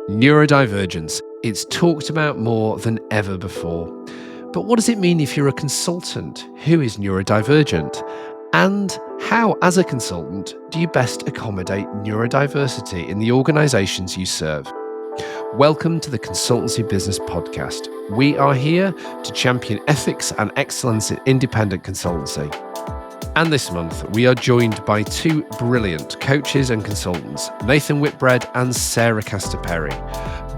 Neurodivergence. It's talked about more than ever before. But what does it mean if you're a consultant who is neurodivergent? And how, as a consultant, do you best accommodate neurodiversity in the organisations you serve? Welcome to the Consultancy Business podcast. We are here to champion ethics and excellence in independent consultancy. And this month, we are joined by two brilliant coaches and consultants, Nathan Whitbread and Sarah Castor-Perry,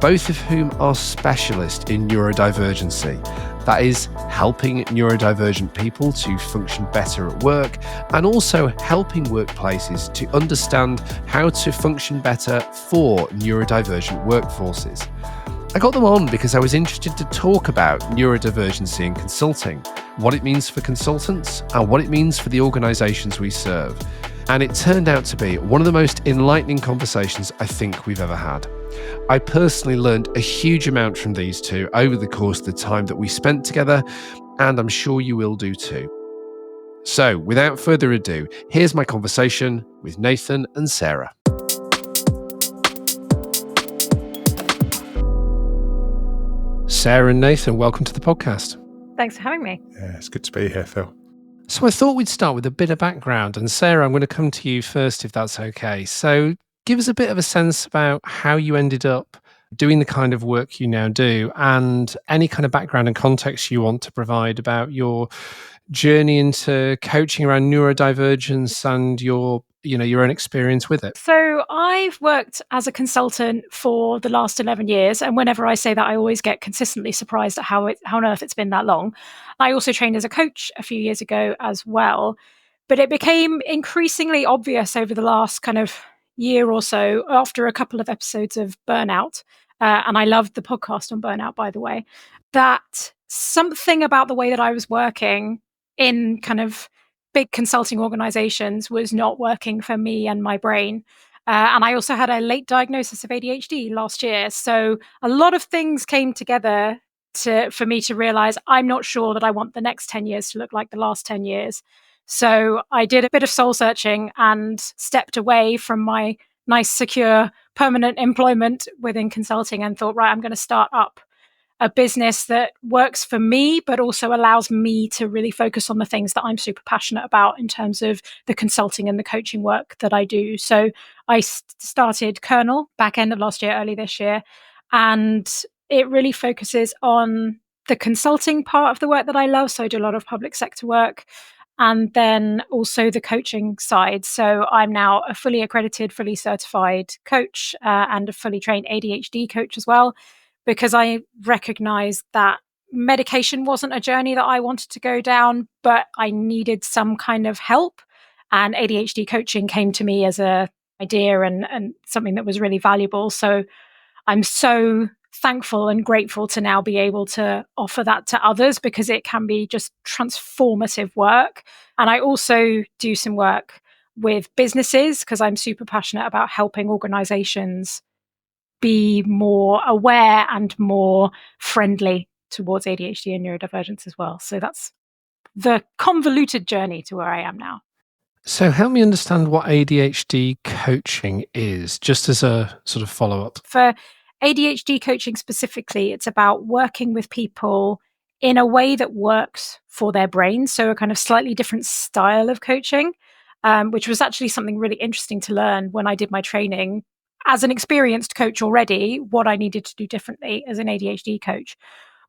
both of whom are specialists in neurodivergency. That is, helping neurodivergent people to function better at work and also helping workplaces to understand how to function better for neurodivergent workforces. I got them on because I was interested to talk about neurodivergency in consulting, what it means for consultants and what it means for the organisations we serve. And it turned out to be one of the most enlightening conversations I think we've ever had. I personally learned a huge amount from these two over the course of the time that we spent together, and I'm sure you will do too. So, without further ado, here's my conversation with Nathan and Sarah. Sarah and Nathan, welcome to the podcast. Thanks for having me. Yeah, it's good to be here, Phil. So I thought we'd start with a bit of background. And Sarah, I'm going to come to you first, if that's okay. So give us a bit of a sense about how you ended up doing the kind of work you now do and any kind of background and context you want to provide about your journey into coaching around neurodivergence and your own experience with it. So I've worked as a consultant for the last 11 years. And whenever I say that, I always get consistently surprised at how on earth it's been that long. I also trained as a coach a few years ago as well. But it became increasingly obvious over the last kind of year or so after a couple of episodes of burnout. And I loved the podcast on burnout, by the way, that something about the way that I was working in kind of big consulting organizations was not working for me and my brain. And I also had a late diagnosis of ADHD last year. So a lot of things came together for me to realize I'm not sure that I want the next 10 years to look like the last 10 years. So I did a bit of soul searching and stepped away from my nice, secure, permanent employment within consulting and thought, right, I'm going to start up a business that works for me, but also allows me to really focus on the things that I'm super passionate about in terms of the consulting and the coaching work that I do. So I started Kernel back end of last year, early this year, and it really focuses on the consulting part of the work that I love. So I do a lot of public sector work and then also the coaching side. So I'm now a fully accredited, fully certified coach and a fully trained ADHD coach as well, because I recognized that medication wasn't a journey that I wanted to go down, but I needed some kind of help. And ADHD coaching came to me as an idea and something that was really valuable. So I'm so thankful and grateful to now be able to offer that to others because it can be just transformative work. And I also do some work with businesses because I'm super passionate about helping organizations be more aware and more friendly towards ADHD and neurodivergence as well. So that's the convoluted journey to where I am now. So help me understand what ADHD coaching is, just as a sort of follow-up. For ADHD coaching specifically, it's about working with people in a way that works for their brain. So a kind of slightly different style of coaching, which was actually something really interesting to learn when I did my training as an experienced coach already, what I needed to do differently as an ADHD coach,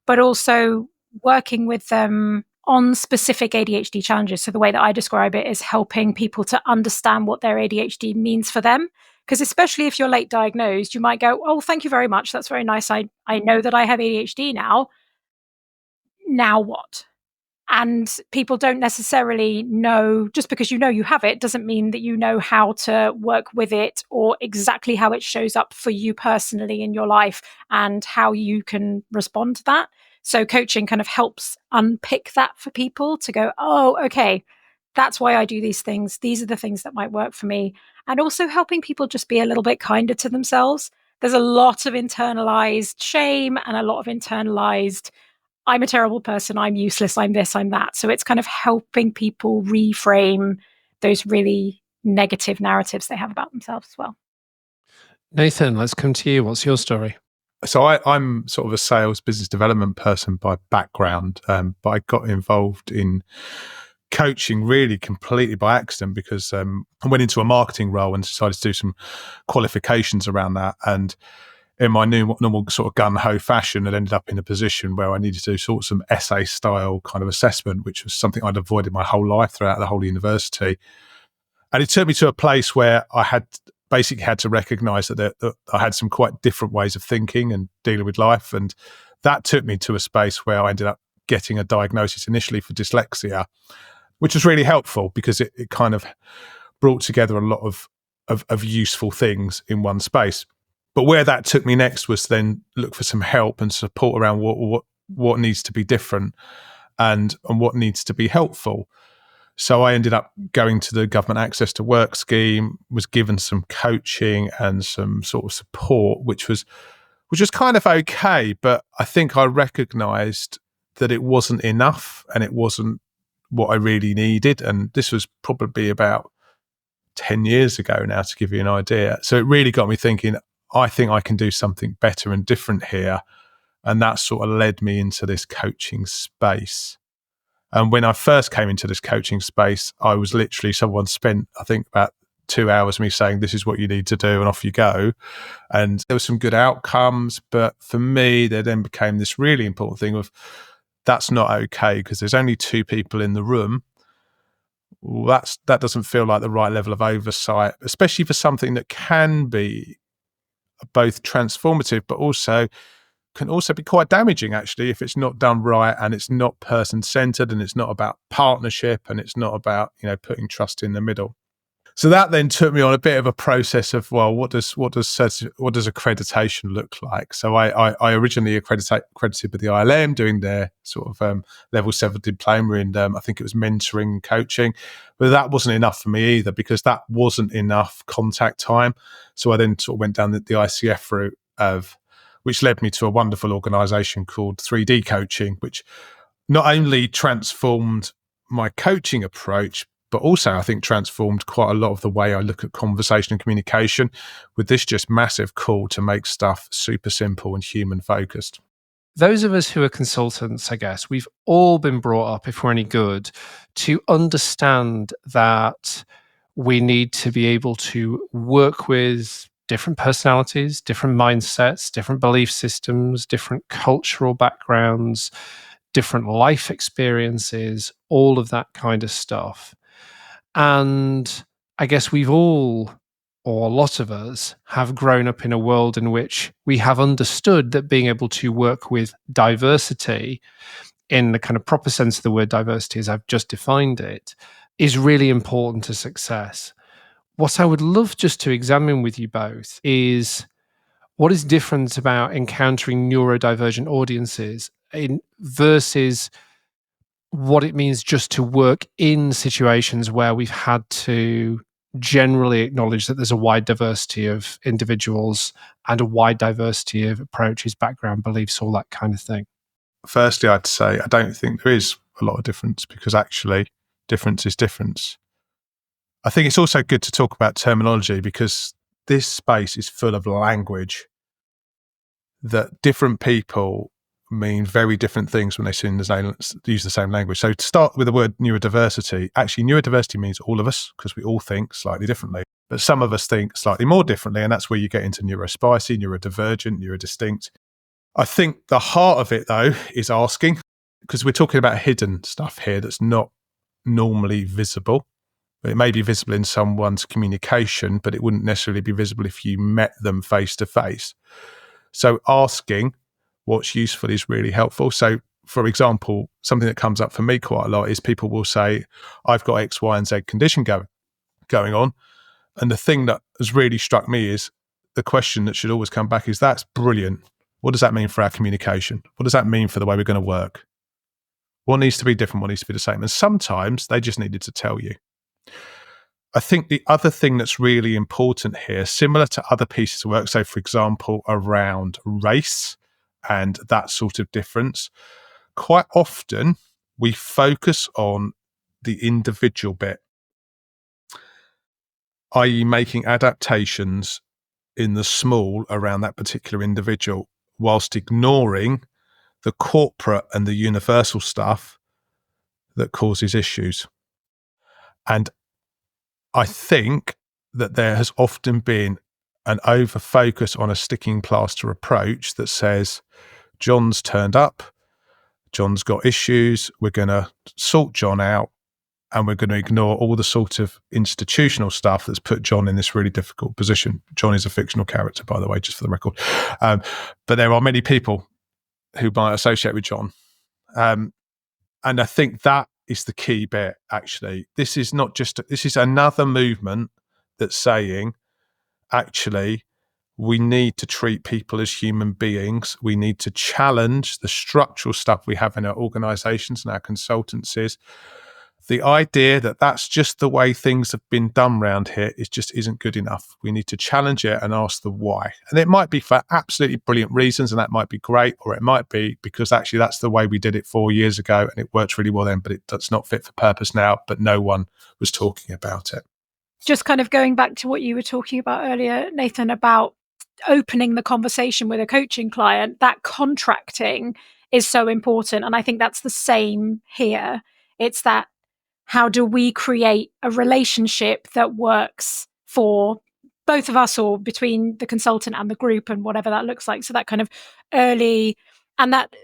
but also working with them on specific ADHD challenges. So the way that I describe it is helping people to understand what their ADHD means for them. Because especially if you're late diagnosed, you might go, oh, thank you very much. That's very nice. I know that I have ADHD now. Now what? And people don't necessarily know, just because you know you have it doesn't mean that you know how to work with it or exactly how it shows up for you personally in your life and how you can respond to that. So coaching kind of helps unpick that for people to go, oh, okay, that's why I do these things. These are the things that might work for me. And also helping people just be a little bit kinder to themselves. There's a lot of internalized shame and a lot of internalized I'm a terrible person, I'm useless, I'm this, I'm that. So it's kind of helping people reframe those really negative narratives they have about themselves as well. Nathan, let's come to you. What's your story? So I'm sort of a sales business development person by background, but I got involved in coaching really completely by accident because I went into a marketing role and decided to do some qualifications around that. And in my normal sort of gun-ho fashion, it ended up in a position where I needed to do sort of some essay style kind of assessment, which was something I'd avoided my whole life throughout the whole university. And it took me to a place where I had basically had to recognize that I had some quite different ways of thinking and dealing with life. And that took me to a space where I ended up getting a diagnosis initially for dyslexia, which was really helpful because it kind of brought together a lot of useful things in one space. But where that took me next was then look for some help and support around what needs to be different and what needs to be helpful. So I ended up going to the Government Access to Work scheme, was given some coaching and some sort of support, which was kind of okay. But I think I recognised that it wasn't enough and it wasn't what I really needed. And this was probably about 10 years ago now, to give you an idea. So it really got me thinking, I think I can do something better and different here. And that sort of led me into this coaching space. And when I first came into this coaching space, I was literally, someone spent, I think, about 2 hours me saying, this is what you need to do, and off you go. And there were some good outcomes. But for me, there then became this really important thing of, that's not okay because there's only 2 people in the room. Well, that doesn't feel like the right level of oversight, especially for something that can be both transformative, but can also be quite damaging, actually, if it's not done right and it's not person-centered and it's not about partnership and it's not about, putting trust in the middle. So that then took me on a bit of a process of, well, what does accreditation look like? So I originally accredited with the ILM, doing their sort of level 7 diploma in, I think it was mentoring and coaching, but that wasn't enough for me either because that wasn't enough contact time. So I then sort of went down the ICF route which led me to a wonderful organisation called 3D Coaching, which not only transformed my coaching approach, but also I think transformed quite a lot of the way I look at conversation and communication, with this just massive call to make stuff super simple and human focused. Those of us who are consultants, I guess, we've all been brought up, if we're any good, to understand that we need to be able to work with different personalities, different mindsets, different belief systems, different cultural backgrounds, different life experiences, all of that kind of stuff. And I guess we've all, or a lot of us, have grown up in a world in which we have understood that being able to work with diversity in the kind of proper sense of the word diversity, as I've just defined it, is really important to success. What I would love just to examine with you both is what is different about encountering neurodivergent audiences versus what it means just to work in situations where we've had to generally acknowledge that there's a wide diversity of individuals and a wide diversity of approaches, background, beliefs, all that kind of thing. Firstly, I'd say I don't think there is a lot of difference because actually difference is difference. I think it's also good to talk about terminology because this space is full of language that different people mean very different things when they use the same language. So to start with the word neurodiversity, actually neurodiversity means all of us because we all think slightly differently, but some of us think slightly more differently, and that's where you get into neurospicy, neurodivergent, neurodistinct. I think the heart of it, though, is asking, because we're talking about hidden stuff here that's not normally visible. It may be visible in someone's communication, but it wouldn't necessarily be visible if you met them face to face. So asking what's useful is really helpful. So, for example, something that comes up for me quite a lot is people will say, I've got X, Y, and Z condition going on. And the thing that has really struck me is the question that should always come back is, that's brilliant. What does that mean for our communication? What does that mean for the way we're going to work? What needs to be different? What needs to be the same? And sometimes they just needed to tell you. I think the other thing that's really important here, similar to other pieces of work, so for example, around race and that sort of difference, quite often we focus on the individual bit, i.e. making adaptations in the small around that particular individual, whilst ignoring the corporate and the universal stuff that causes issues. And I think that there has often been an over focus on a sticking plaster approach that says, John's turned up, John's got issues, we're going to sort John out, and we're going to ignore all the sort of institutional stuff that's put John in this really difficult position. John is a fictional character, by the way, just for the record. But there are many people who might associate with John. And I think that is the key bit, actually. This is another movement that's saying, actually, we need to treat people as human beings. We need to challenge the structural stuff we have in our organizations and our consultancies. The idea that that's just the way things have been done around here isn't good enough. We need to challenge it and ask the why. And it might be for absolutely brilliant reasons, and that might be great, or it might be because actually that's the way we did it 4 years ago and it worked really well then, but it's not fit for purpose now, but no one was talking about it. Just kind of going back to what you were talking about earlier, Nathan, about opening the conversation with a coaching client, that contracting is so important. And I think that's the same here. It's that, how do we create a relationship that works for both of us or between the consultant and the group and whatever that looks like? So that kind of early, and that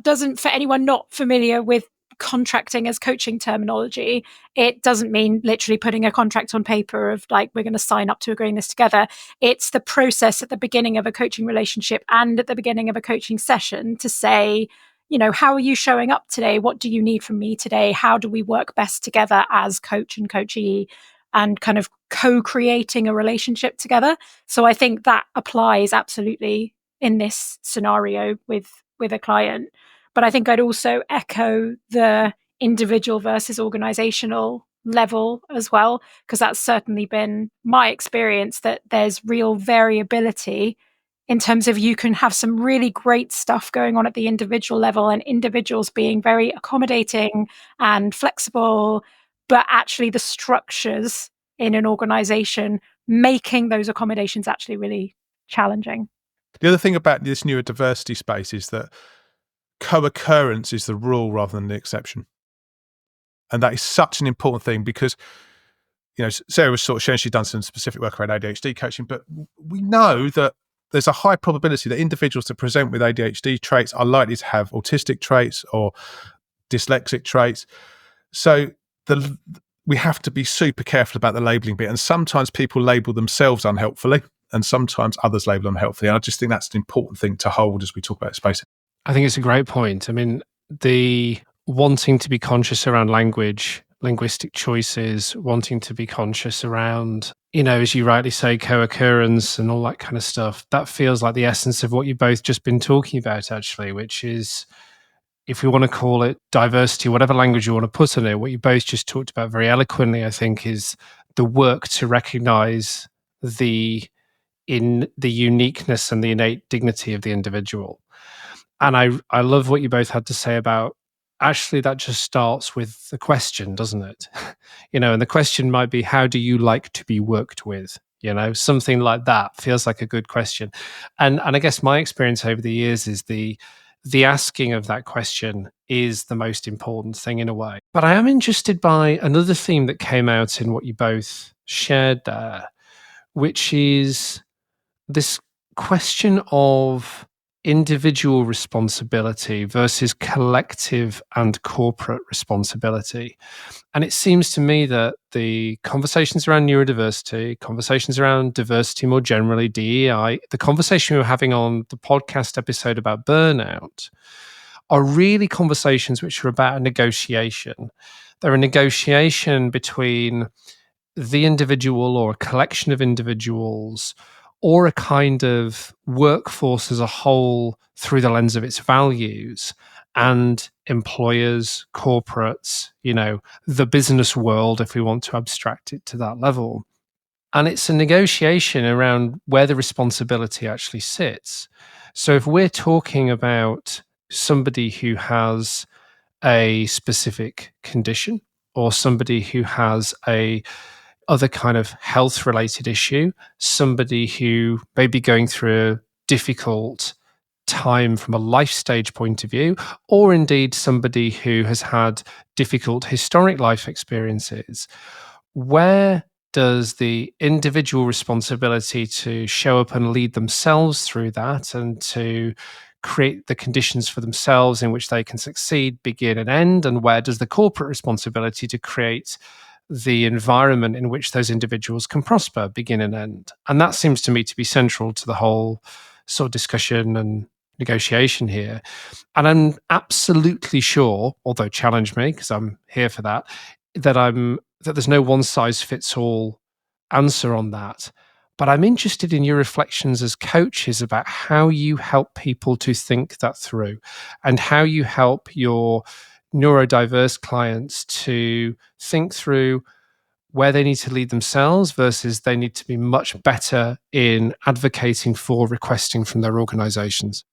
doesn't, for anyone not familiar with contracting as coaching terminology, it doesn't mean literally putting a contract on paper of like, we're going to sign up to agreeing this together. It's the process at the beginning of a coaching relationship and at the beginning of a coaching session to say, how are you showing up today? What do you need from me today? How do we work best together as coach and coachee, and kind of co-creating a relationship together? So I think that applies absolutely in this scenario with a client. But I think I'd also echo the individual versus organizational level as well, because that's certainly been my experience, that there's real variability in terms of, you can have some really great stuff going on at the individual level and individuals being very accommodating and flexible, but actually the structures in an organization making those accommodations actually really challenging. The other thing about this neurodiversity space is that co-occurrence is the rule rather than the exception. And that is such an important thing because, Sarah was sort of showing she'd done some specific work around ADHD coaching, but we know that there's a high probability that individuals that present with ADHD traits are likely to have autistic traits or dyslexic traits. So we have to be super careful about the labelling bit. And sometimes people label themselves unhelpfully and sometimes others label them helpfully. And I just think that's an important thing to hold as we talk about space. I think it's a great point. I mean, the wanting to be conscious around language, linguistic choices, wanting to be conscious around, as you rightly say, co-occurrence and all that kind of stuff, that feels like the essence of what you've both just been talking about, actually, which is, if we want to call it diversity, whatever language you want to put on it, what you both just talked about very eloquently, I think, is the work to recognize the uniqueness and the innate dignity of the individual. And I love what you both had to say about, actually, that just starts with the question, doesn't it? And the question might be, how do you like to be worked with? Something like that feels like a good question. And I guess my experience over the years is the asking of that question is the most important thing in a way. But I am interested by another theme that came out in what you both shared there, which is this question of individual responsibility versus collective and corporate responsibility. And it seems to me that the conversations around neurodiversity, conversations around diversity more generally, DEI, the conversation we were having on the podcast episode about burnout, are really conversations which are about a negotiation. They're a negotiation between the individual or a collection of individuals, or a kind of workforce as a whole through the lens of its values, and employers, corporates, the business world, if we want to abstract it to that level. And it's a negotiation around where the responsibility actually sits. So if we're talking about somebody who has a specific condition, or somebody who has a other kind of health related issue, somebody who may be going through a difficult time from a life stage point of view, or indeed somebody who has had difficult historic life experiences, where does the individual responsibility to show up and lead themselves through that and to create the conditions for themselves in which they can succeed begin and end? And where does the corporate responsibility to create the environment in which those individuals can prosper begin and end? And that seems to me to be central to the whole sort of discussion and negotiation here. And I'm absolutely sure, although challenge me because I'm here for that, that there's no one size fits all answer on that. But I'm interested in your reflections as coaches about how you help people to think that through and how you help your neurodiverse clients to think through where they need to lead themselves versus they need to be much better in advocating for requesting from their organizations.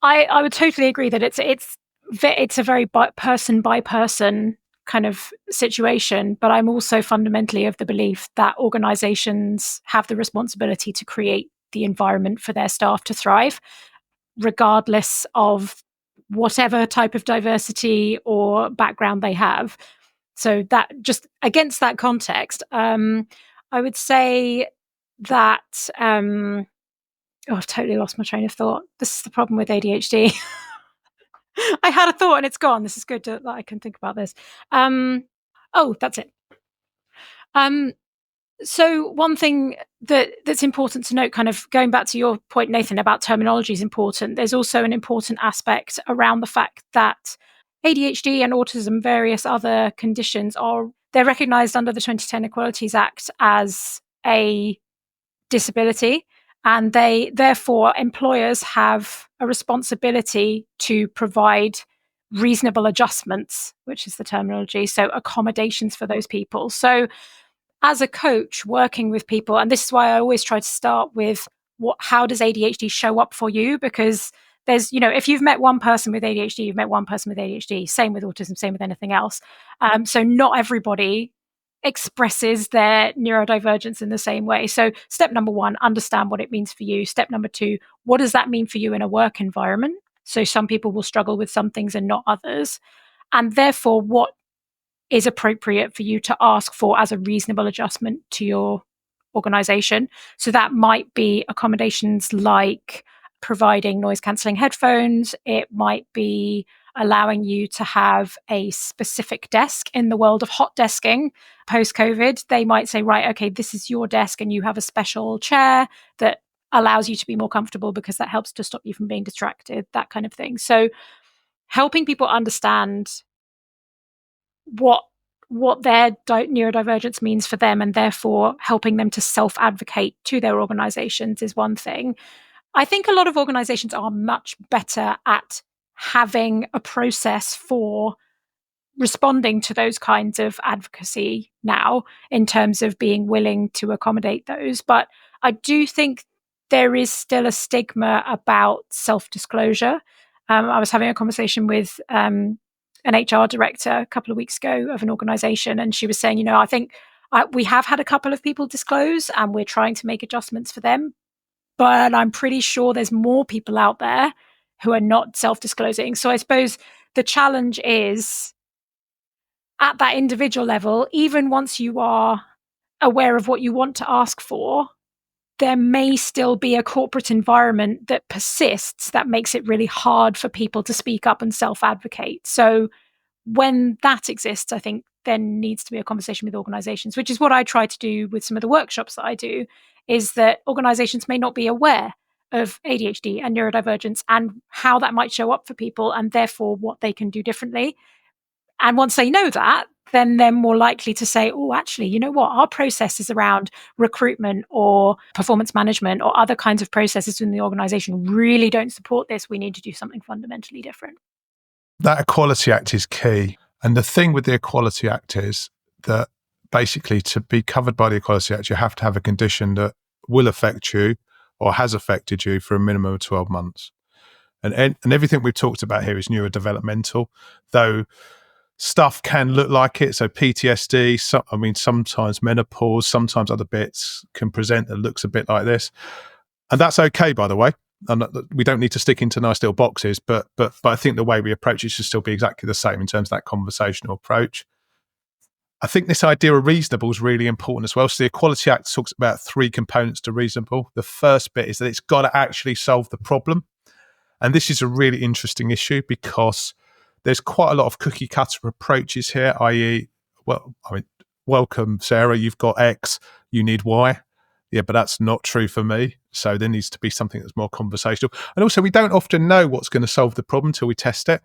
I would totally agree that it's a very person by person kind of situation, but I'm also fundamentally of the belief that organizations have the responsibility to create the environment for their staff to thrive, regardless of whatever type of diversity or background they have. So that just against that context, I would say that I've totally lost my train of thought. This is the problem with ADHD. I had a thought and it's gone. This is good that I can think about this. That's it. So one thing that's important to note, kind of going back to your point, Nathan, about terminology is important. There's also an important aspect around the fact that ADHD and autism, various other conditions, they're recognized under the 2010 Equalities Act as a disability. And therefore, employers have a responsibility to provide reasonable adjustments, which is the terminology, so accommodations for those people. So as a coach working with people, and this is why I always try to start with how does ADHD show up for you? Because there's, if you've met one person with ADHD, you've met one person with ADHD, same with autism, same with anything else. So not everybody expresses their neurodivergence in the same way. So step number one, understand what it means for you. Step number two, what does that mean for you in a work environment? So some people will struggle with some things and not others. And therefore, what is appropriate for you to ask for as a reasonable adjustment to your organization. So that might be accommodations like providing noise cancelling headphones. It might be allowing you to have a specific desk. In the world of hot desking post-COVID, they might say, right, okay, this is your desk and you have a special chair that allows you to be more comfortable because that helps to stop you from being distracted, that kind of thing. So helping people understand what their neurodivergence means for them and therefore helping them to self-advocate to their organizations is one thing. I think a lot of organizations are much better at having a process for responding to those kinds of advocacy now in terms of being willing to accommodate those. But I do think there is still a stigma about self-disclosure. I was having a conversation with an HR director a couple of weeks ago of an organization, and she was saying, I think we have had a couple of people disclose and we're trying to make adjustments for them. But I'm pretty sure there's more people out there who are not self-disclosing. So I suppose the challenge is at that individual level, even once you are aware of what you want to ask for, there may still be a corporate environment that persists that makes it really hard for people to speak up and self-advocate. So when that exists, I think there needs to be a conversation with organizations, which is what I try to do with some of the workshops that I do, is that organizations may not be aware of ADHD and neurodivergence and how that might show up for people and therefore what they can do differently. And once they know that, then they're more likely to say, oh, actually, you know what? Our processes around recruitment or performance management or other kinds of processes in the organization really don't support this. We need to do something fundamentally different. That Equality Act is key. And the thing with the Equality Act is that basically to be covered by the Equality Act, you have to have a condition that will affect you or has affected you for a minimum of 12 months. And everything we've talked about here is neurodevelopmental, though stuff can look like it. So PTSD, sometimes menopause, sometimes other bits can present that looks a bit like this. And that's okay, by the way. And we don't need to stick into nice little boxes, but I think the way we approach it should still be exactly the same in terms of that conversational approach. I think this idea of reasonable is really important as well. So the Equality Act talks about 3 components to reasonable. The first bit is that it's got to actually solve the problem. And this is a really interesting issue because there's quite a lot of cookie cutter approaches here, i.e., welcome, Sarah, you've got X, you need Y. Yeah, but that's not true for me. So there needs to be something that's more conversational. And also, we don't often know what's going to solve the problem until we test it.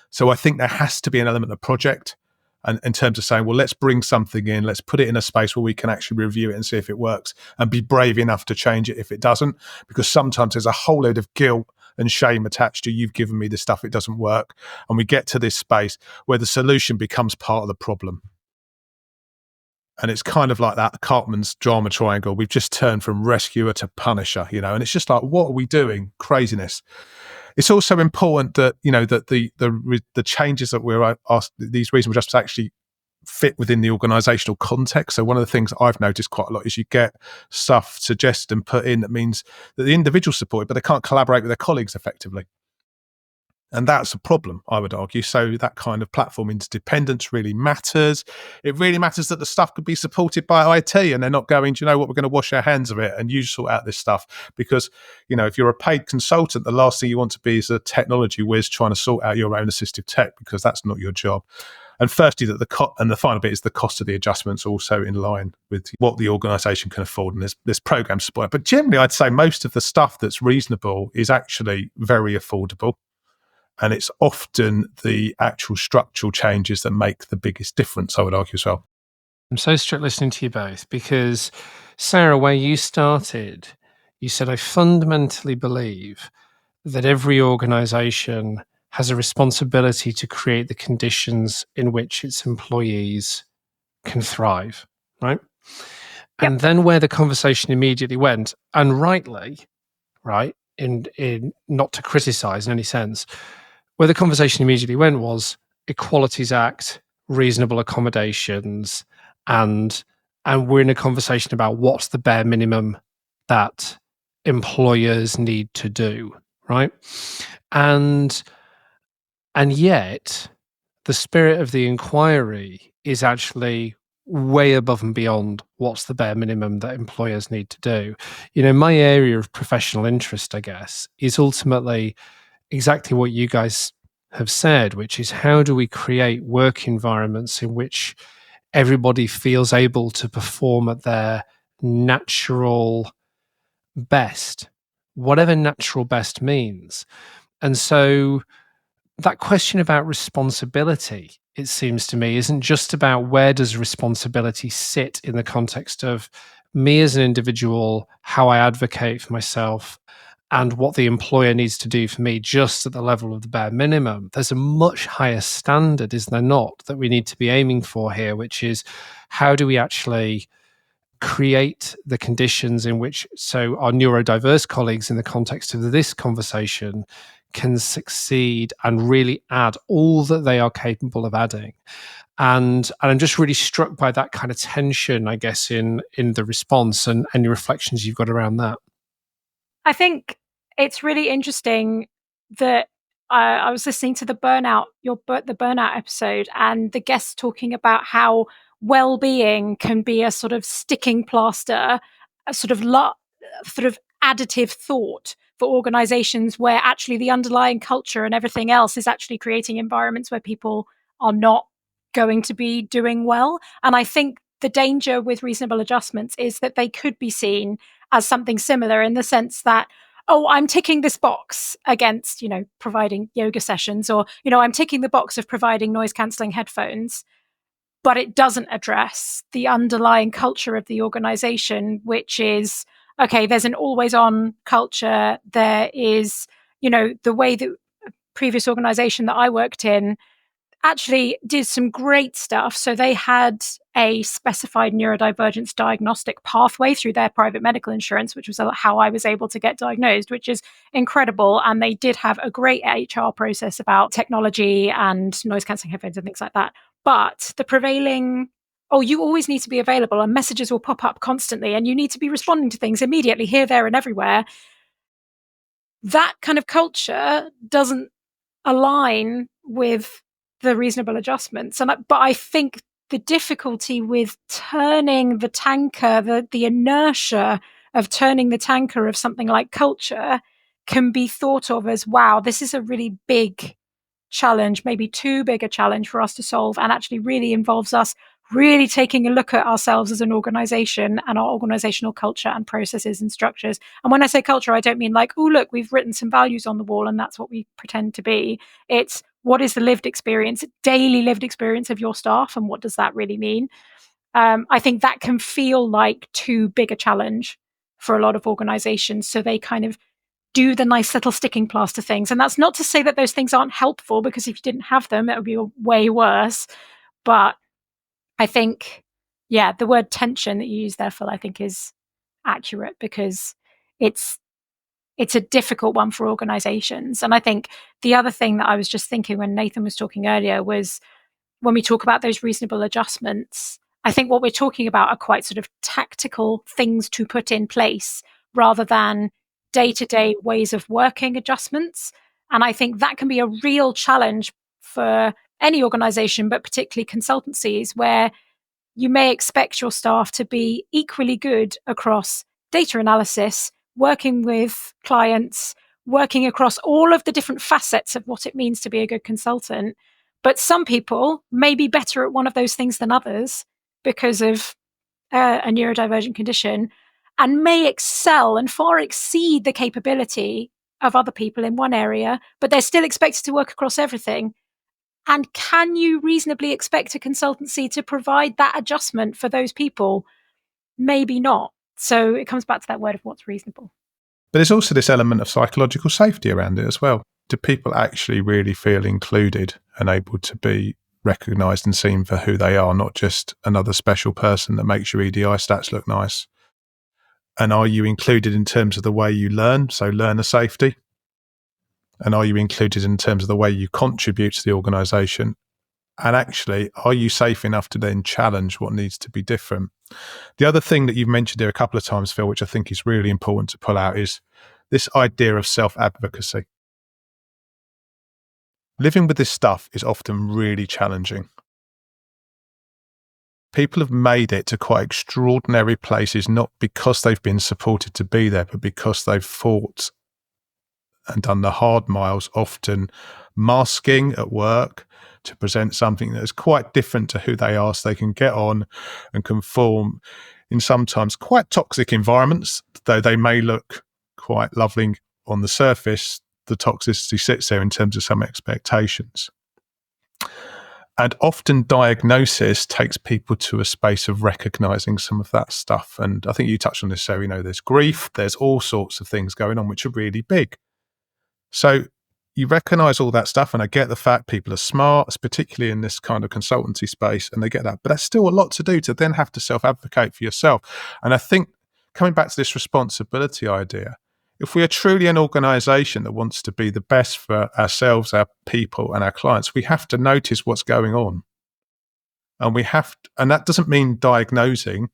So I think there has to be an element of project. And in terms of saying, well, let's bring something in, let's put it in a space where we can actually review it and see if it works and be brave enough to change it if it doesn't. Because sometimes there's a whole load of guilt and shame attached to you've given me this stuff, it doesn't work. And we get to this space where the solution becomes part of the problem. And it's kind of like that Cartman's drama triangle. We've just turned from rescuer to punisher, and it's just like, what are we doing? Craziness. It's also important that, that the changes that we're asked, these reasonable adjustments actually fit within the organizational context. So one of the things I've noticed quite a lot is you get stuff suggested and put in that means that the individual's supported, but they can't collaborate with their colleagues effectively. And that's a problem, I would argue. So that kind of platform interdependence really matters. It really matters that the stuff could be supported by IT and they're not going, do you know what, we're going to wash our hands of it and you sort out this stuff. Because, if you're a paid consultant, the last thing you want to be is a technology whiz trying to sort out your own assistive tech, because that's not your job. And firstly, that the final bit is the cost of the adjustments also in line with what the organisation can afford. And there's programs support. But generally, I'd say most of the stuff that's reasonable is actually very affordable. And it's often the actual structural changes that make the biggest difference, I would argue as well. I'm so struck listening to you both because, Sarah, where you started, you said, I fundamentally believe that every organisation has a responsibility to create the conditions in which its employees can thrive, right? Yep. And then where the conversation immediately went, and rightly, right, in not to criticise in any sense, where the conversation immediately went was Equalities Act, reasonable accommodations, and we're in a conversation about what's the bare minimum that employers need to do, right? And yet, the spirit of the inquiry is actually way above and beyond what's the bare minimum that employers need to do. My area of professional interest, I guess, is ultimately exactly what you guys have said, which is how do we create work environments in which everybody feels able to perform at their natural best, whatever natural best means. And so that question about responsibility, it seems to me, isn't just about where does responsibility sit in the context of me as an individual, how I advocate for myself, and what the employer needs to do for me just at the level of the bare minimum. There's a much higher standard, is there not, that we need to be aiming for here, which is how do we actually create the conditions in which so our neurodiverse colleagues in the context of this conversation can succeed and really add all that they are capable of adding. And I'm just really struck by that kind of tension, I guess, in the response and your reflections you've got around that. I think it's really interesting that I was listening to the burnout episode, and the guests talking about how well-being can be a sort of sticking plaster, a sort of additive thought for organizations where actually the underlying culture and everything else is actually creating environments where people are not going to be doing well. And I think the danger with reasonable adjustments is that they could be seen as something similar in the sense that, oh, I'm ticking this box against, providing yoga sessions, or, I'm ticking the box of providing noise cancelling headphones, but it doesn't address the underlying culture of the organization, which is, okay, there's an always on culture. There is, the way that previous organization that I worked in, actually did some great stuff. So they had a specified neurodivergence diagnostic pathway through their private medical insurance, which was how I was able to get diagnosed, which is incredible. And they did have a great HR process about technology and noise cancelling headphones and things like that. But the prevailing, oh, you always need to be available and messages will pop up constantly and you need to be responding to things immediately, here, there, and everywhere. That kind of culture doesn't align with the reasonable adjustments. But I think the difficulty with turning the tanker, the inertia of turning the tanker of something like culture can be thought of as, wow, this is a really big challenge, maybe too big a challenge for us to solve, and actually really involves us really taking a look at ourselves as an organization and our organizational culture and processes and structures. And when I say culture, I don't mean like, oh, look, we've written some values on the wall and that's what we pretend to be. It's what is the lived experience, daily lived experience of your staff, and what does that really mean? I think that can feel like too big a challenge for a lot of organizations. So they kind of do the nice little sticking plaster things. And that's not to say that those things aren't helpful, because if you didn't have them, it would be way worse. But I think, yeah, the word tension that you use there, Phil, I think is accurate, because it's a difficult one for organizations. And I think the other thing that I was just thinking when Nathan was talking earlier was, when we talk about those reasonable adjustments, I think what we're talking about are quite sort of tactical things to put in place rather than day-to-day ways of working adjustments. And I think that can be a real challenge for any organization, but particularly consultancies, where you may expect your staff to be equally good across data analysis, working with clients, working across all of the different facets of what it means to be a good consultant. But some people may be better at one of those things than others because of a neurodivergent condition, and may excel and far exceed the capability of other people in one area, but they're still expected to work across everything. And can you reasonably expect a consultancy to provide that adjustment for those people? Maybe not. So it comes back to that word of what's reasonable. But there's also this element of psychological safety around it as well. Do people actually really feel included and able to be recognised and seen for who they are, not just another special person that makes your EDI stats look nice? And are you included in terms of the way you learn, so learner safety? And are you included in terms of the way you contribute to the organisation? And actually, are you safe enough to then challenge what needs to be different? The other thing that you've mentioned here a couple of times, Phil, which I think is really important to pull out, is this idea of self-advocacy. Living with this stuff is often really challenging. People have made it to quite extraordinary places, not because they've been supported to be there, but because they've fought and done the hard miles, often masking at work to present something that is quite different to who they are, so they can get on and conform in sometimes quite toxic environments. Though they may look quite lovely on the surface, the toxicity sits there in terms of some expectations. And often diagnosis takes people to a space of recognising some of that stuff. And I think you touched on this, Sarah, there's grief, there's all sorts of things going on which are really big. So you recognise all that stuff, and I get the fact people are smart, particularly in this kind of consultancy space, and they get that. But that's still a lot to do, to then have to self-advocate for yourself. And I think, coming back to this responsibility idea, if we are truly an organisation that wants to be the best for ourselves, our people and our clients, we have to notice what's going on. And that doesn't mean diagnosing.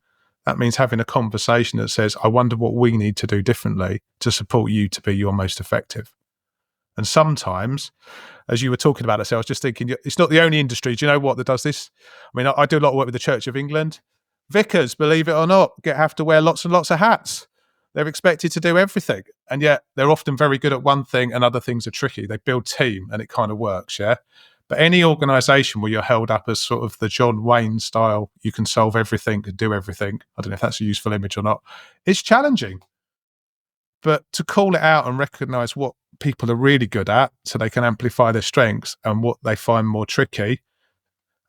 That means having a conversation that says, I wonder what we need to do differently to support you to be your most effective. And sometimes, as you were talking about it, I was just thinking, it's not the only industry, do you know what, that does this? I mean, I do a lot of work with the Church of England. Vicars, believe it or not, have to wear lots and lots of hats. They're expected to do everything. And yet they're often very good at one thing and other things are tricky. They build team and it kind of works, yeah? But any organisation where you're held up as sort of the John Wayne style, you can solve everything and do everything, I don't know if that's a useful image or not, it's challenging. But to call it out and recognise what people are really good at so they can amplify their strengths and what they find more tricky,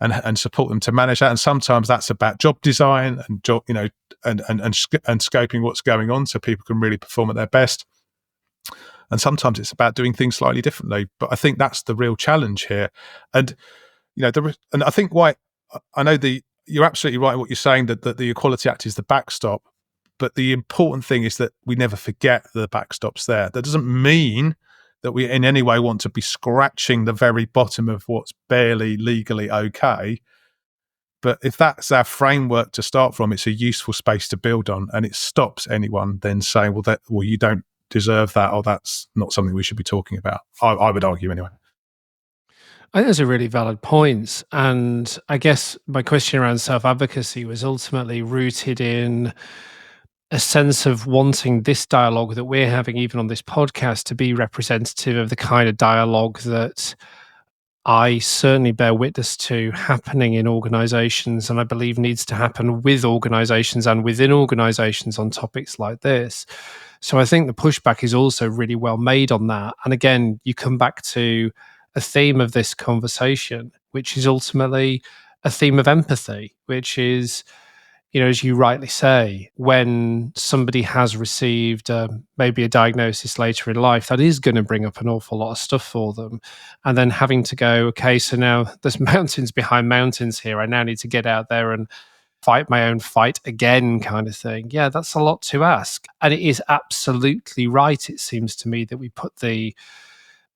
and support them to manage that. And sometimes that's about job design and job, and scoping what's going on so people can really perform at their best. And sometimes it's about doing things slightly differently. But I think that's the real challenge here. And and I think I know you're absolutely right in what you're saying, that the Equality Act is the backstop. But the important thing is that we never forget the backstop's there. That doesn't mean that we in any way want to be scratching the very bottom of what's barely legally okay. But if that's our framework to start from, it's a useful space to build on, and it stops anyone then saying, well, you don't deserve that, or that's not something we should be talking about. I would argue anyway. I think those are really valid points. And I guess my question around self-advocacy was ultimately rooted in a sense of wanting this dialogue that we're having, even on this podcast, to be representative of the kind of dialogue that I certainly bear witness to happening in organizations, and I believe needs to happen with organizations and within organizations on topics like this. So I think the pushback is also really well made on that. And again, you come back to a theme of this conversation, which is ultimately a theme of empathy, which is, as you rightly say, when somebody has received maybe a diagnosis later in life, that is going to bring up an awful lot of stuff for them. And then having to go, okay, so now there's mountains behind mountains here. I now need to get out there and fight my own fight again, kind of thing. Yeah, that's a lot to ask. And it is absolutely right, it seems to me, that we put the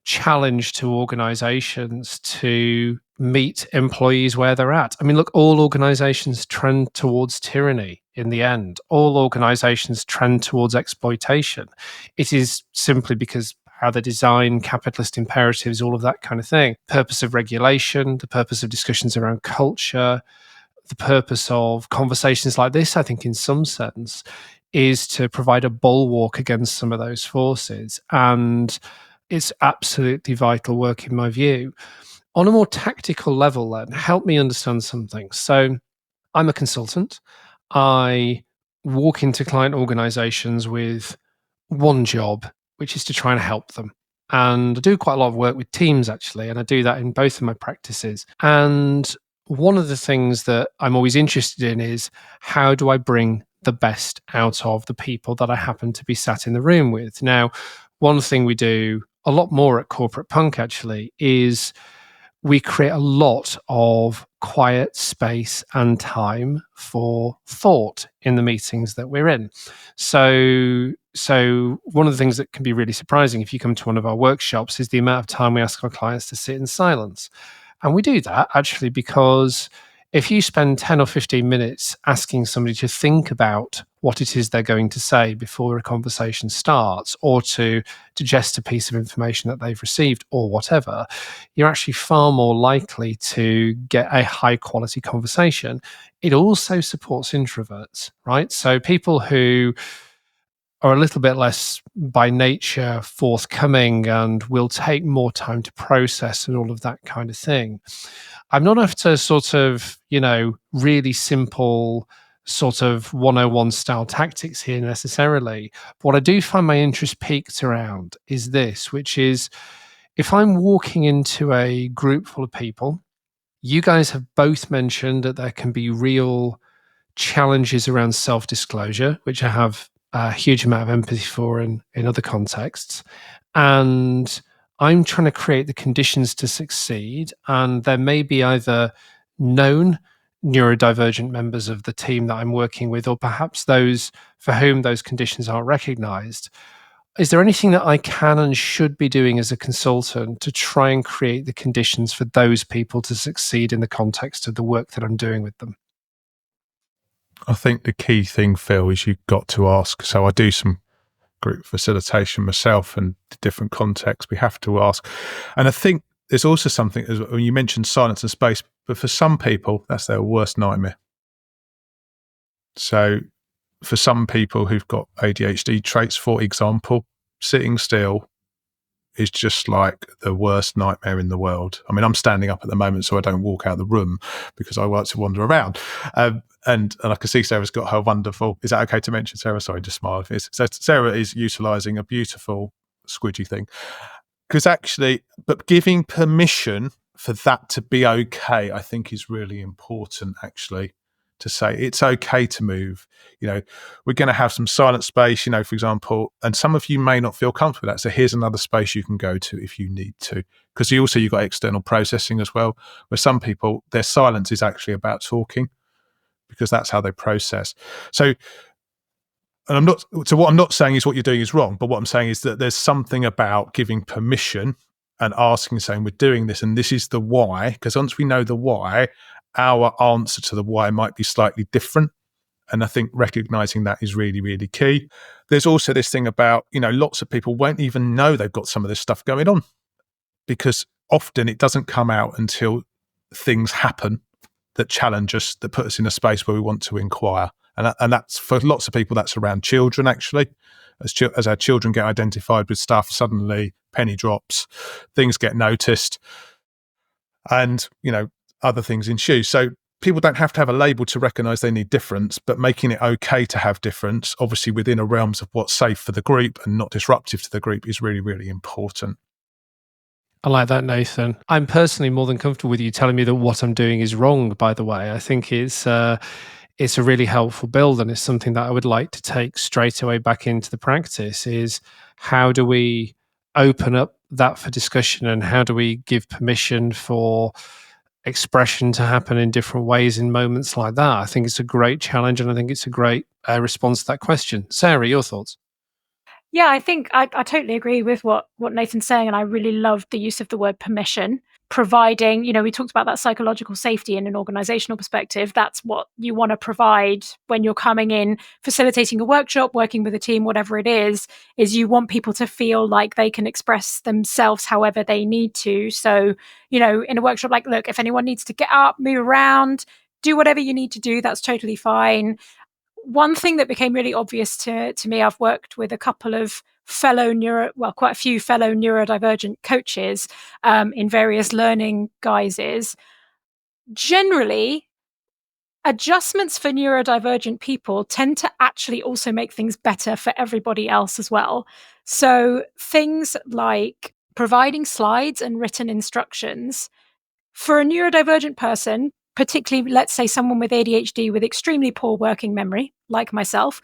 challenge to organizations to meet employees where they're at. I mean, look, all organizations trend towards tyranny in the end. All organizations trend towards exploitation. It is simply because how they design, capitalist imperatives, all of that kind of thing. Purpose of regulation, the purpose of discussions around culture, the purpose of conversations like this, I think in some sense, is to provide a bulwark against some of those forces. And it's absolutely vital work in my view. On a more tactical level, then, help me understand something. So I'm a consultant. I walk into client organizations with one job, which is to try and help them. And I do quite a lot of work with teams, actually, and I do that in both of my practices. And one of the things that I'm always interested in is, how do I bring the best out of the people that I happen to be sat in the room with? Now, one thing we do a lot more at Corporate Punk, actually, is we create a lot of quiet space and time for thought in the meetings that we're in. So one of the things that can be really surprising if you come to one of our workshops is the amount of time we ask our clients to sit in silence. And we do that actually because if you spend 10 or 15 minutes asking somebody to think about what it is they're going to say before a conversation starts, or to digest a piece of information that they've received or whatever, you're actually far more likely to get a high quality conversation. It also supports introverts, right? So people who are a little bit less by nature forthcoming and will take more time to process and all of that kind of thing. I'm not after sort of, really simple sort of 101 style tactics here necessarily. But what I do find my interest peaked around is this, which is, if I'm walking into a group full of people, you guys have both mentioned that there can be real challenges around self-disclosure, which I have a huge amount of empathy for in other contexts. And I'm trying to create the conditions to succeed. And there may be either known neurodivergent members of the team that I'm working with, or perhaps those for whom those conditions aren't recognized. Is there anything that I can and should be doing as a consultant to try and create the conditions for those people to succeed in the context of the work that I'm doing with them? I think the key thing, Phil, is you've got to ask. So I do some group facilitation myself, and the different contexts we have to ask. And I think there's also something, as when you mentioned silence and space, but for some people, that's their worst nightmare. So for some people who've got ADHD traits, for example, sitting still is just like the worst nightmare in the world. I mean, I'm standing up at the moment, so I don't walk out of the room because I like to wander around. And I can see Sarah's got her wonderful. Is that okay to mention, Sarah? Sorry, just smile. So Sarah is utilising a beautiful squidgy thing. Because actually, but giving permission for that to be okay, I think is really important, actually. to say it's okay to move. We're going to have some silent space, for example, and some of you may not feel comfortable with that. So here's another space you can go to if you need to. Because you've got external processing as well, where some people, their silence is actually about talking because that's how they process. So, what I'm not saying is what you're doing is wrong, but what I'm saying is that there's something about giving permission and asking, saying, we're doing this and this is the why, because once we know the why, our answer to the why might be slightly different. And I think recognizing that is really, really key. There's also this thing about, lots of people won't even know they've got some of this stuff going on because often it doesn't come out until things happen that challenge us, that put us in a space where we want to inquire. And that's, for lots of people, that's around children, actually. As our children get identified with stuff, suddenly penny drops, things get noticed, and, other things ensue. So people don't have to have a label to recognise they need difference, but making it okay to have difference, obviously within a realms of what's safe for the group and not disruptive to the group, is really, really important. I like that, Nathan. I'm personally more than comfortable with you telling me that what I'm doing is wrong, by the way. I think it's a really helpful build, and it's something that I would like to take straight away back into the practice, is how do we open up that for discussion, and how do we give permission for expression to happen in different ways in moments like that? I think it's a great challenge, and I think it's a great response to that question. Sarah, your thoughts? Yeah, I think I totally agree with what Nathan's saying, and I really love the use of the word permission. Providing, we talked about that psychological safety in an organizational perspective. That's what you want to provide when you're coming in, facilitating a workshop, working with a team, whatever it is you want people to feel like they can express themselves however they need to. So, in a workshop, like, look, if anyone needs to get up, move around, do whatever you need to do, that's totally fine. One thing that became really obvious to me, I've worked with a couple of quite a few fellow neurodivergent coaches in various learning guises. Generally, adjustments for neurodivergent people tend to actually also make things better for everybody else as well. So things like providing slides and written instructions for a neurodivergent person, particularly, let's say, someone with ADHD with extremely poor working memory, like myself,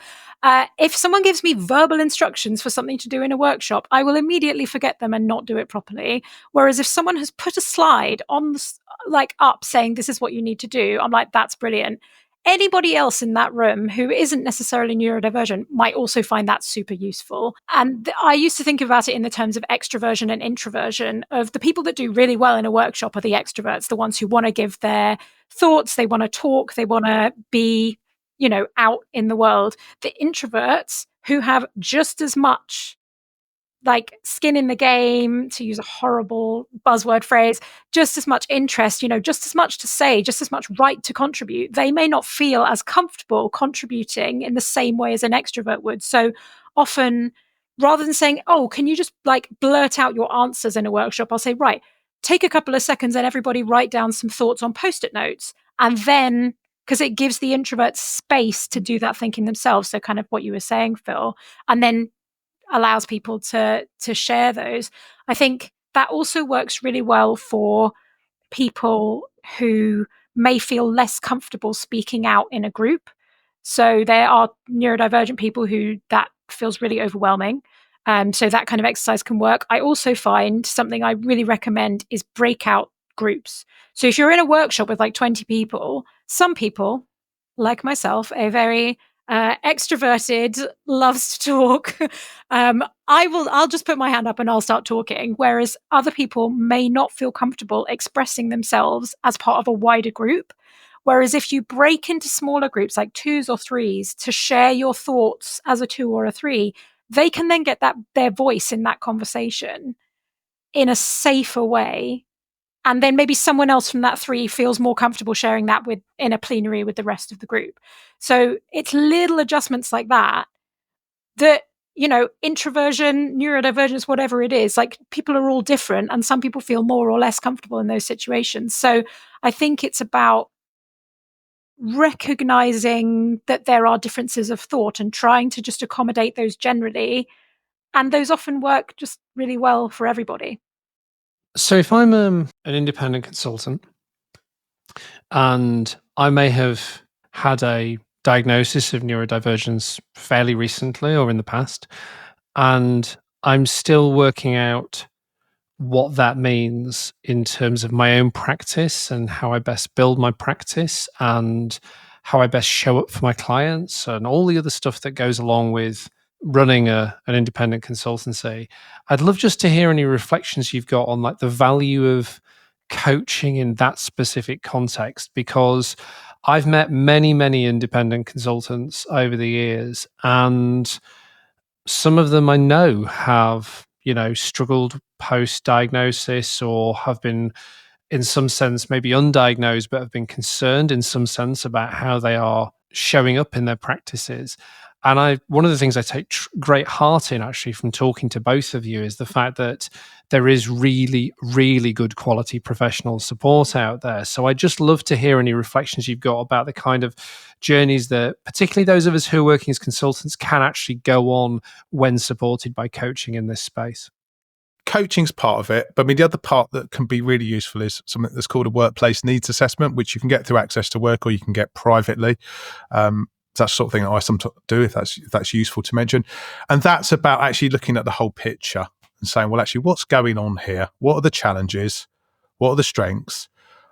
if someone gives me verbal instructions for something to do in a workshop, I will immediately forget them and not do it properly. Whereas if someone has put a slide on, up saying this is what you need to do, I'm like, that's brilliant. Anybody else in that room who isn't necessarily neurodivergent might also find that super useful. And I used to think about it in the terms of extroversion and introversion. Of the people that do really well in a workshop are the extroverts, the ones who want to give their thoughts, they want to talk, they want to be, out in the world. The introverts who have just as much skin in the game, to use a horrible buzzword phrase, just as much interest, just as much to say, just as much right to contribute. They may not feel as comfortable contributing in the same way as an extrovert would. So often, rather than saying, oh, can you just blurt out your answers in a workshop, I'll say, right, take a couple of seconds and everybody write down some thoughts on Post-it notes. And then, because it gives the introverts space to do that thinking themselves. So kind of what you were saying, Phil, and then allows people to share those. I think that also works really well for people who may feel less comfortable speaking out in a group. So there are neurodivergent people who that feels really overwhelming. So that kind of exercise can work. I also find something I really recommend is breakout groups. So if you're in a workshop with 20 people, some people, like myself, are very extroverted, loves to talk. I'll just put my hand up and I'll start talking. Whereas other people may not feel comfortable expressing themselves as part of a wider group. Whereas if you break into smaller groups, like 2s or 3s, to share your thoughts as a 2 or a 3, they can then get their voice in that conversation in a safer way. And then maybe someone else from that 3 feels more comfortable sharing that in a plenary with the rest of the group. So it's little adjustments like that, introversion, neurodivergence, whatever it is, people are all different and some people feel more or less comfortable in those situations. So I think it's about recognizing that there are differences of thought and trying to just accommodate those generally. And those often work just really well for everybody. So if I'm an independent consultant and I may have had a diagnosis of neurodivergence fairly recently or in the past, and I'm still working out what that means in terms of my own practice and how I best build my practice and how I best show up for my clients and all the other stuff that goes along with running an independent consultancy. I'd love just to hear any reflections you've got on like the value of coaching in that specific context, because I've met many independent consultants over the years, and some of them I know have, struggled post diagnosis or have been, in some sense, maybe undiagnosed, but have been concerned in some sense about how they are showing up in their practices. And one of the things I take great heart in actually from talking to both of you is the fact that there is really good quality professional support out there. So I'd just love to hear any reflections you've got about the kind of journeys that particularly those of us who are working as consultants can actually go on when supported by coaching in this space. Coaching's part of it, but I mean, the other part that can be really useful is something that's called a workplace needs assessment, which you can get through Access to Work or you can get privately. That's the sort of thing that I sometimes do if that's useful to mention. And that's about actually looking at the whole picture and saying, well, actually, what's going on here? What are the challenges? What are the strengths?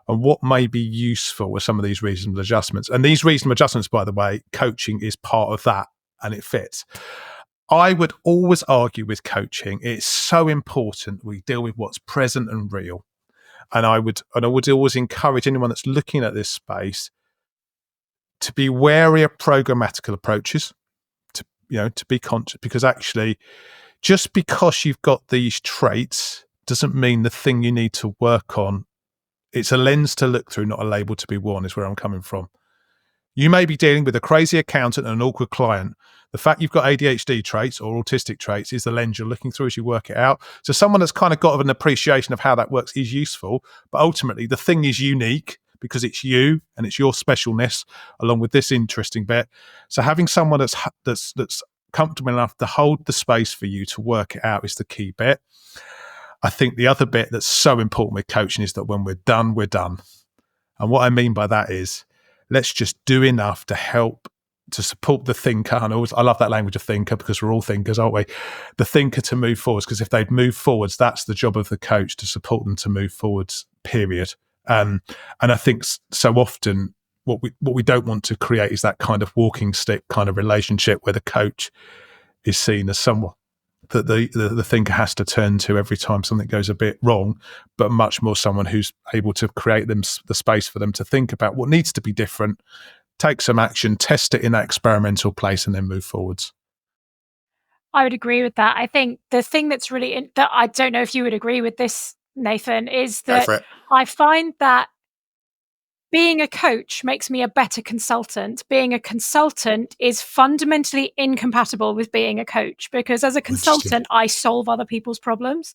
And what may be useful with some of these reasonable adjustments? And these reasonable adjustments, by the way, coaching is part of that and it fits. I would always argue with coaching, it's so important we deal with what's present and real. And I would always encourage anyone that's looking at this space to be wary of programmatical approaches, to be conscious, because actually just because you've got these traits doesn't mean the thing you need to work on. It's a lens to look through, not a label to be worn, is where I'm coming from. You may be dealing with a crazy accountant and an awkward client. The fact you've got ADHD traits or autistic traits is the lens you're looking through as you work it out. So someone that's kind of got an appreciation of how that works is useful, but ultimately the thing is unique because it's you and it's your specialness along with this interesting bit. So having someone that's comfortable enough to hold the space for you to work it out is the key bit. I think the other bit that's so important with coaching is that when we're done, we're done. And what I mean by that is, let's just do enough to help to support the thinker. And I love that language of thinker because we're all thinkers, aren't we? The thinker to move forwards, because if they'd move forwards, that's the job of the coach, to support them to move forwards, period. And I think so often what we don't want to create is that kind of walking stick kind of relationship where the coach is seen as someone that the thinker has to turn to every time something goes a bit wrong, but much more someone who's able to create them the space for them to think about what needs to be different, take some action, test it in that experimental place, and then move forwards. I would agree with that. I think the thing that's really that I don't know if you would agree with this, Nathan, is that I find that being a coach makes me a better consultant. Being a consultant is fundamentally incompatible with being a coach, because as a consultant, I solve other people's problems.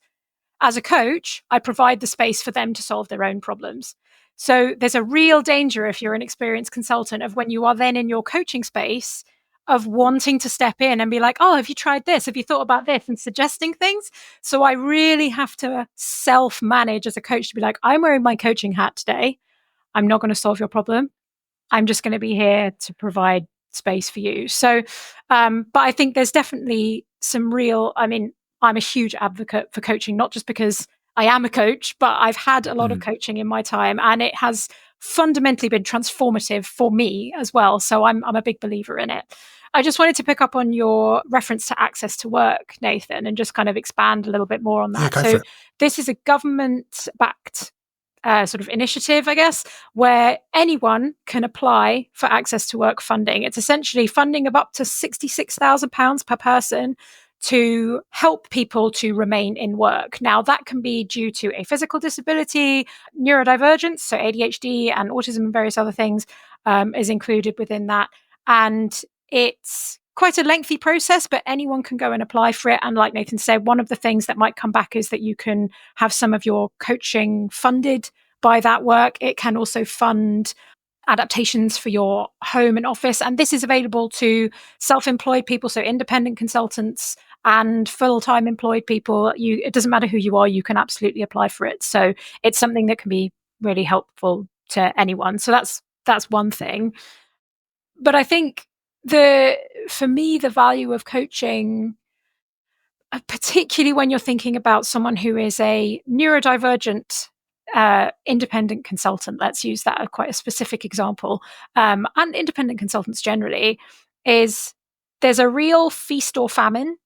As a coach, I provide the space for them to solve their own problems. So there's a real danger, if you're an experienced consultant, of when you are then in your coaching space, of wanting to step in and be like, oh, have you tried this? Have you thought about this? And suggesting things. So I really have to self-manage as a coach to be like, I'm wearing my coaching hat today. I'm not going to solve your problem. I'm just going to be here to provide space for you. So, but I think there's definitely some real, I'm a huge advocate for coaching, not just because I am a coach, but I've had a lot of coaching in my time, and it has fundamentally been transformative for me as well. So I'm a big believer in it. I just wanted to pick up on your reference to Access to Work, Nathan, and just kind of expand a little bit more on that. So this is a government-backed sort of initiative, I guess, where anyone can apply for Access to Work funding. It's essentially funding of up to £66,000 per person to help people to remain in work. Now, that can be due to a physical disability, neurodivergence, so ADHD and autism and various other things is included within that. And it's quite a lengthy process, but anyone can go and apply for it. And like Nathan said, one of the things that might come back is that you can have some of your coaching funded by that work. It can also fund adaptations for your home and office. And this is available to self-employed people, so independent consultants and full-time employed people. It doesn't matter who you are, you can absolutely apply for it. So it's something that can be really helpful to anyone. So that's one thing. But I think for me, the value of coaching, particularly when you're thinking about someone who is a neurodivergent independent consultant, let's use that as quite a specific example, and independent consultants generally, is there's a real feast or famine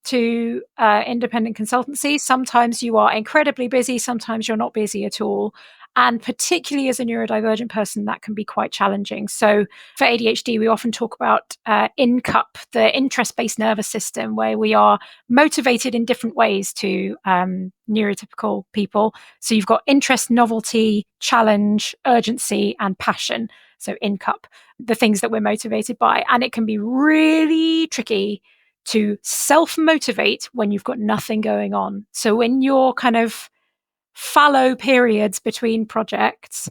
to independent consultancy. Sometimes you are incredibly busy, sometimes you're not busy at all. And particularly as a neurodivergent person, that can be quite challenging. So for ADHD, we often talk about INCUP, the interest-based nervous system, where we are motivated in different ways to neurotypical people. So you've got interest, novelty, challenge, urgency, and passion. So INCUP, the things that we're motivated by. And it can be really tricky to self-motivate when you've got nothing going on. So when you're kind of fallow periods between projects,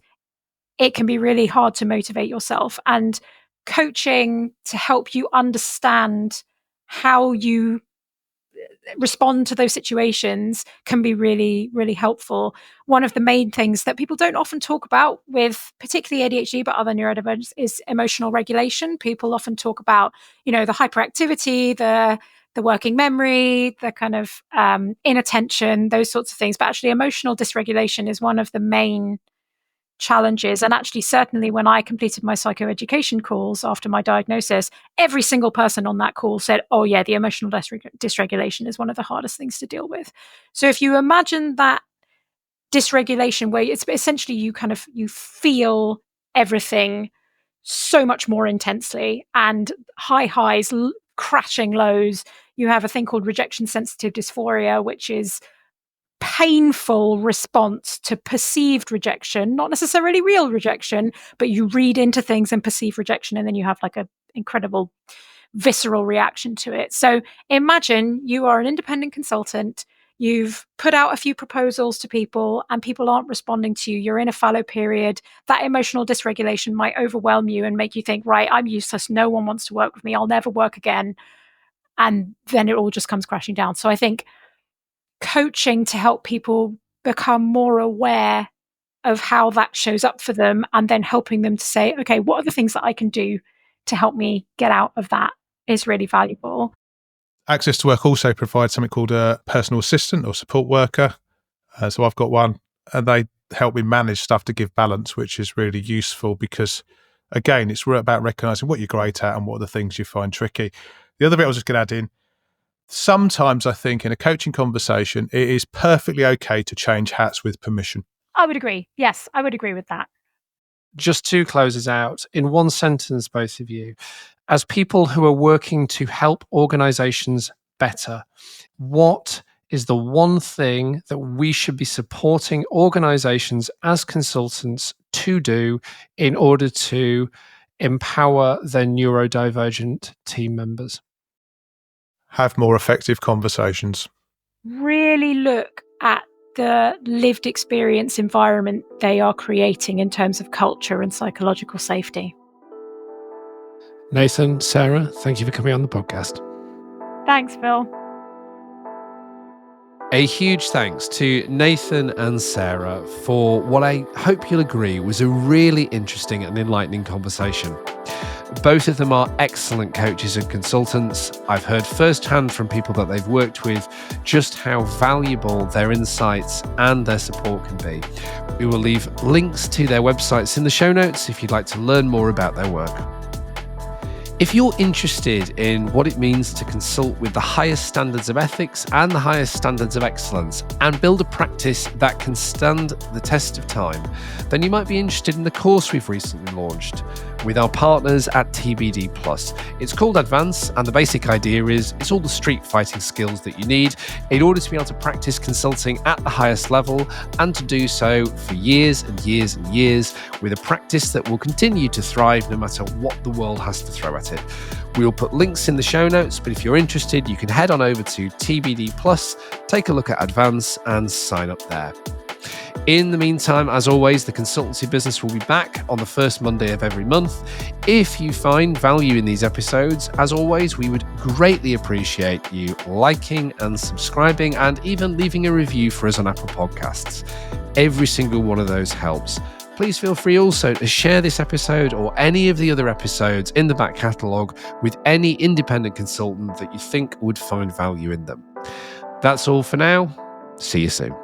it can be really hard to motivate yourself. And coaching to help you understand how you respond to those situations can be really, really helpful. One of the main things that people don't often talk about with particularly ADHD, but other neurodivergence, is emotional regulation. People often talk about, the hyperactivity, the working memory, the kind of inattention, those sorts of things. But actually, emotional dysregulation is one of the main challenges. And actually, certainly when I completed my psychoeducation calls after my diagnosis, every single person on that call said, oh yeah, the emotional dysregulation is one of the hardest things to deal with. So if you imagine that dysregulation where it's essentially you feel everything so much more intensely, and high highs, crashing lows. You have a thing called rejection sensitive dysphoria, which is painful response to perceived rejection, not necessarily real rejection, but you read into things and perceive rejection, and then you have like an incredible visceral reaction to it. So imagine you are an independent consultant, you've put out a few proposals to people and people aren't responding to you, you're in a fallow period. That emotional dysregulation might overwhelm you and make you think, right, I'm useless, no one wants to work with me, I'll never work again. And then it all just comes crashing down. So I think coaching to help people become more aware of how that shows up for them, and then helping them to say, okay, what are the things that I can do to help me get out of that, is really valuable. Access to Work also provides something called a personal assistant or support worker. So I've got one, and they help me manage stuff to give balance, which is really useful because, again, it's about recognising what you're great at and what are the things you find tricky. The other bit I was just going to add in, sometimes I think in a coaching conversation, it is perfectly okay to change hats with permission. I would agree. Yes, I would agree with that. Just to close us out, in one sentence, both of you, as people who are working to help organizations better, what is the one thing that we should be supporting organizations as consultants to do in order to empower their neurodivergent team members? Have more effective conversations. Really look at the lived experience environment they are creating in terms of culture and psychological safety. Nathan, Sarah, thank you for coming on the podcast. Thanks, Phil. A huge thanks to Nathan and Sarah for what I hope you'll agree was a really interesting and enlightening conversation. Both of them are excellent coaches and consultants. I've heard firsthand from people that they've worked with just how valuable their insights and their support can be. We will leave links to their websites in the show notes if you'd like to learn more about their work. If you're interested in what it means to consult with the highest standards of ethics and the highest standards of excellence and build a practice that can stand the test of time, then you might be interested in the course we've recently launched with our partners at TBD Plus. It's called Advance, and the basic idea is it's all the street fighting skills that you need in order to be able to practice consulting at the highest level, and to do so for years and years and years with a practice that will continue to thrive no matter what the world has to throw at it. We will put links in the show notes, but if you're interested, you can head on over to TBD Plus, take a look at Advance and sign up there. In the meantime, as always, the Consultancy Business will be back on the first Monday of every month. If you find value in these episodes, as always, we would greatly appreciate you liking and subscribing and even leaving a review for us on Apple Podcasts. Every single one of those helps. please feel free also to share this episode or any of the other episodes in the back catalogue with any independent consultant that you think would find value in them. That's all for now. See you soon.